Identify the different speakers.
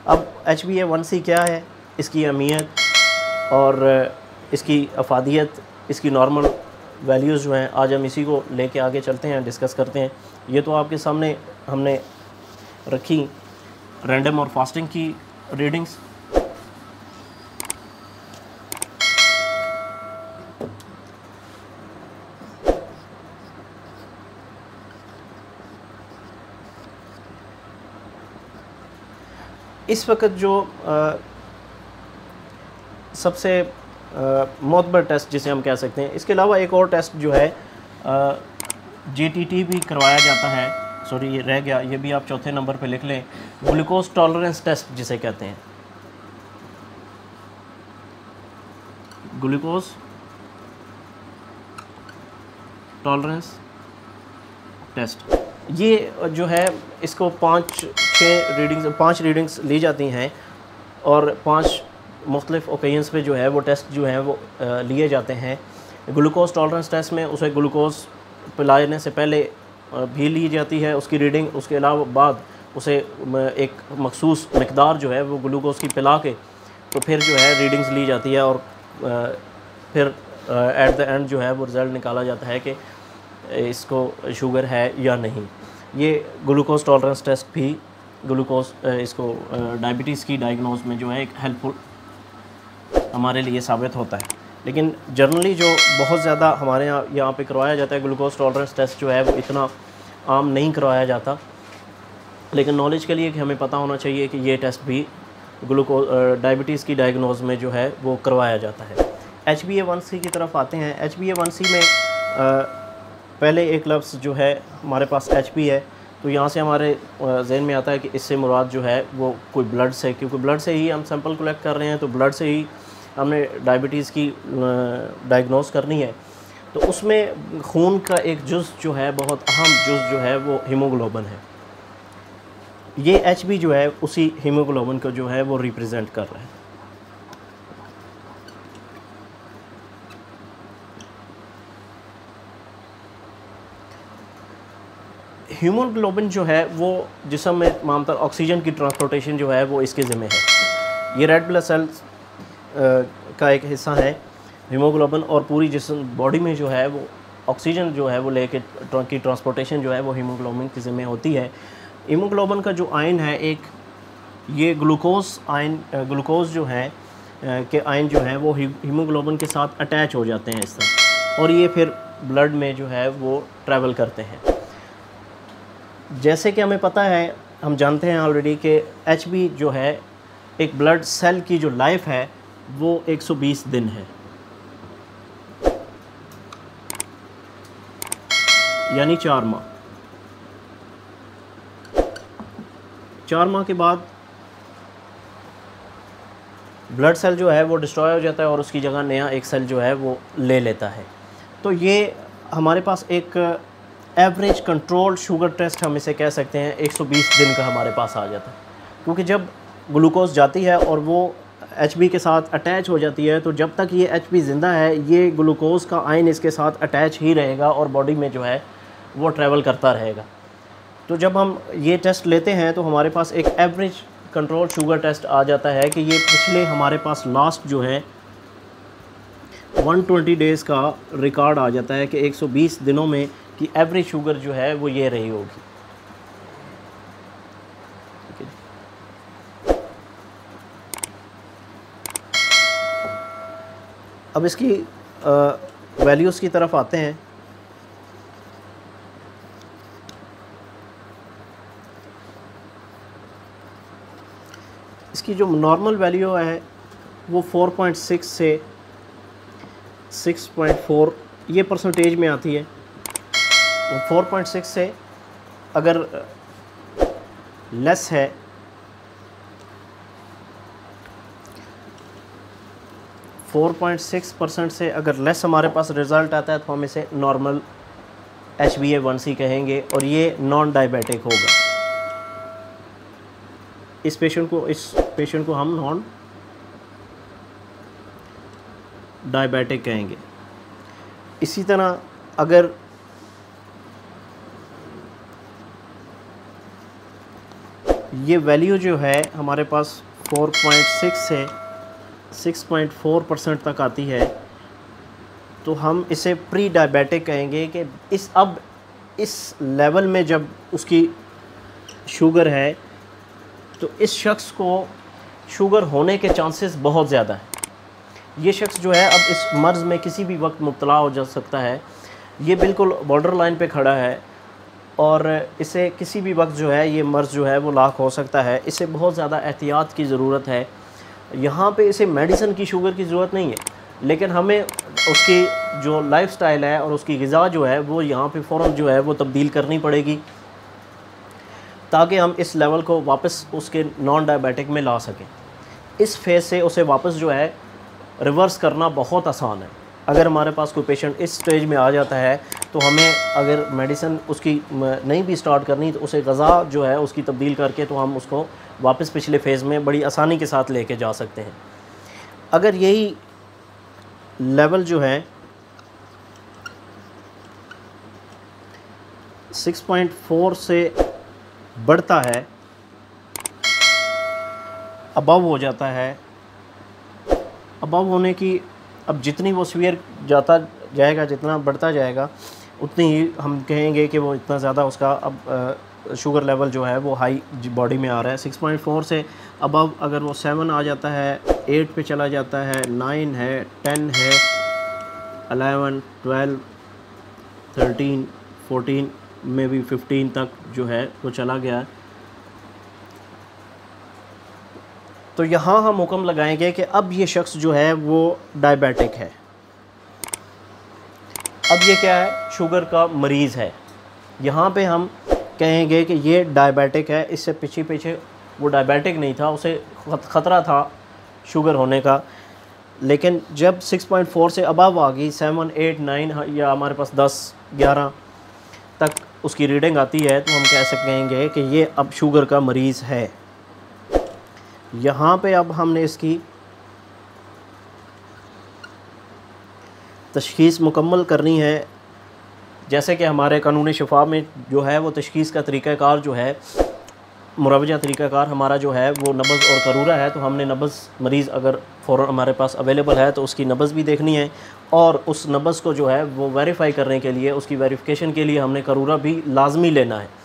Speaker 1: अब HbA1c क्या है, इसकी अहमियत और इसकी अफादियत, इसकी नॉर्मल वैल्यूज़ जो हैं, आज हम इसी को लेके आगे चलते हैं, डिस्कस करते हैं। ये तो आपके सामने हमने रखी रैंडम और फास्टिंग की रीडिंग्स। इस वक्त जो सबसे मोतबर टेस्ट जिसे हम कह सकते हैं, इसके अलावा एक और टेस्ट जो है GTT भी करवाया जाता है। सॉरी, ये रह गया, ये भी आप चौथे नंबर पे लिख लें, ग्लूकोज टॉलरेंस टेस्ट जिसे कहते हैं, ग्लूकोज टॉलरेंस टेस्ट। ये जो है इसको 5 रीडिंग्स ली जाती हैं और 5 मुख्तलिफ ओकेजन्स पे जो है वो टेस्ट जो है वो लिए जाते हैं। ग्लूकोज टॉलरेंस टेस्ट में उसे ग्लूकोज पिलाने से पहले भी ली जाती है उसकी रीडिंग, उसके अलावा बाद उसे एक मखसूस मकदार जो है वो ग्लूकोज की पिला के तो फिर जो है रीडिंग्स ली जाती है और फिर एट द एंड जो है वो रिज़ल्ट निकाला जाता है कि इसको शुगर है या नहीं। ये ग्लूकोज टॉलरेंस टेस्ट भी ग्लूकोज इसको डायबिटीज़ की डायग्नोज में जो है एक हेल्पफुल हमारे लिए साबित होता है। लेकिन जनरली जो बहुत ज़्यादा हमारे यहाँ पे करवाया जाता है ग्लूकोज टॉलरेंस टेस्ट जो है वो इतना आम नहीं करवाया जाता, लेकिन नॉलेज के लिए कि हमें पता होना चाहिए कि ये टेस्ट भी डायबिटीज़ की डायग्नोज में जो है वो करवाया जाता है। HbA1c की तरफ आते हैं। HbA1c में पहले एक लफ्ज़ जो है हमारे पास HP है, तो यहाँ से हमारे जहन में आता है कि इससे मुराद जो है वो कोई ब्लड से, क्योंकि ब्लड से ही हम सैंपल कलेक्ट कर रहे हैं, तो ब्लड से ही हमने डायबिटीज़ की डायग्नोस करनी है। तो उसमें खून का एक जुज़ जो है, बहुत अहम जुज़ जो है वो हीमोग्लोबिन है। ये HB जो है उसी हीमोग्लोबिन को जो है वो रिप्रेजेंट कर रहा है। हीमोग्लोबिन जो है वो जिस्म में मामतर ऑक्सीजन की ट्रांसपोर्टेशन जो है वो इसके ज़िम्मे है। ये रेड ब्लड सेल्स का एक हिस्सा है हीमोग्लोबिन, और पूरी जिस्म बॉडी में जो है वो ऑक्सीजन जो है वो लेके की ट्रांसपोर्टेशन जो है वो हीमोग्लोबिन के ज़िम्मे होती है। हीमोग्लोबिन का जो आयन है एक, ये ग्लूकोज आयन, ग्लूकोज जो है के आयन जो है वो हीमोग्लोबिन के साथ अटैच हो जाते हैं इस तरह, और ये फिर ब्लड में जो है वो ट्रैवल करते हैं। जैसे कि हमें पता है, हम जानते हैं ऑलरेडी कि HB जो है एक ब्लड सेल की जो लाइफ है वो 120 दिन है, यानी 4 माह। 4 माह के बाद ब्लड सेल जो है वो डिस्ट्रॉय हो जाता है और उसकी जगह नया एक सेल जो है वो ले लेता है। तो ये हमारे पास एक एवरेज कंट्रोल शुगर टेस्ट हम इसे कह सकते हैं, 120 दिन का हमारे पास आ जाता है। क्योंकि जब ग्लूकोज जाती है और वो HB के साथ अटैच हो जाती है, तो जब तक ये HB ज़िंदा है ये ग्लूकोज का आयन इसके साथ अटैच ही रहेगा और बॉडी में जो है वो ट्रैवल करता रहेगा। तो जब हम ये टेस्ट लेते हैं तो हमारे पास एक एवरेज कंट्रोल शुगर टेस्ट आ जाता है कि ये पिछले हमारे पास लास्ट जो है 120 डेज़ का रिकॉर्ड आ जाता है कि 120 दिनों में की एवरेज शुगर जो है वो ये रही होगी। अब इसकी वैल्यूज़ की तरफ आते हैं। इसकी जो नॉर्मल वैल्यू है वो 4.6 से 6.4 ये परसेंटेज में आती है। 4.6 से अगर लेस है, 4.6% से अगर लेस हमारे पास रिज़ल्ट आता है तो हम इसे नॉर्मल HbA1c कहेंगे और ये नॉन डायबिटिक होगा। इस पेशेंट को हम नॉन डायबिटिक कहेंगे। इसी तरह अगर ये वैल्यू जो है हमारे पास 4.6 से 6.4% तक आती है, तो हम इसे प्री डायबिटिक कहेंगे कि इस लेवल में जब उसकी शुगर है तो इस शख्स को शुगर होने के चांसेस बहुत ज़्यादा हैं। ये शख्स जो है अब इस मर्ज़ में किसी भी वक्त मुब्तला हो जा सकता है। ये बिल्कुल बॉर्डर लाइन पे खड़ा है और इसे किसी भी वक्त जो है ये मर्ज़ जो है वो लाक हो सकता है। इसे बहुत ज़्यादा एहतियात की ज़रूरत है। यहाँ पे इसे मेडिसिन की शुगर की ज़रूरत नहीं है, लेकिन हमें उसकी जो लाइफस्टाइल है और उसकी ग़िज़ा जो है वो यहाँ पे फ़ौरन जो है वो तब्दील करनी पड़ेगी, ताकि हम इस लेवल को वापस उसके नॉन डायबिटिक में ला सकें। इस फेज़ से उसे वापस जो है रिवर्स करना बहुत आसान है। अगर हमारे पास कोई पेशेंट इस स्टेज में आ जाता है तो हमें अगर मेडिसिन उसकी नहीं भी स्टार्ट करनी तो उसे ग़िज़ा जो है उसकी तब्दील करके तो हम उसको वापस पिछले फेज़ में बड़ी आसानी के साथ लेके जा सकते हैं। अगर यही लेवल जो है 6.4 से बढ़ता है, अबव हो जाता है, अबव होने की अब जितनी वो सीवियर जाता जाएगा, जितना बढ़ता जाएगा उतनी ही हम कहेंगे कि वो इतना ज़्यादा उसका अब शुगर लेवल जो है वो हाई बॉडी में आ रहा है। 6.4 से अबव अगर वो 7 आ जाता है, 8 पे चला जाता है, 9 है, 10 है, 11, 12, 13, 14 में भी 15 तक जो है वो चला गया, तो यहाँ हम हुक्म लगाएंगे कि अब ये शख्स जो है वो डायबिटिक है। अब ये क्या है, शुगर का मरीज़ है। यहाँ पे हम कहेंगे कि ये डायबिटिक है। इससे पीछे वो डायबिटिक नहीं था, उसे ख़तरा था शुगर होने का, लेकिन जब 6.4 से अबव आ गई, 7, 8, 9 या हमारे पास 10, 11 तक उसकी रीडिंग आती है, तो हम कैसे कहेंगे कि ये अब शुगर का मरीज़ है। यहाँ पे अब हमने इसकी तशख़ीस मुकम्मल करनी है। जैसे कि हमारे कानून शिफा में जो है वो तशख़ीस का तरीक़ाकार जो है, मुरवजा तरीक़ाकार हमारा जो है वो नब्ज़ और करूरा है। तो हमने नब्ज़ मरीज़ अगर फ़ौरन हमारे पास अवेलेबल है तो उसकी नब्ज़ भी देखनी है, और उस नब्ज़ को जो है वो वेरीफ़ाई करने के लिए, उसकी वेरिफ़िकेशन के लिए हमने करूरा भी लाजमी लेना है।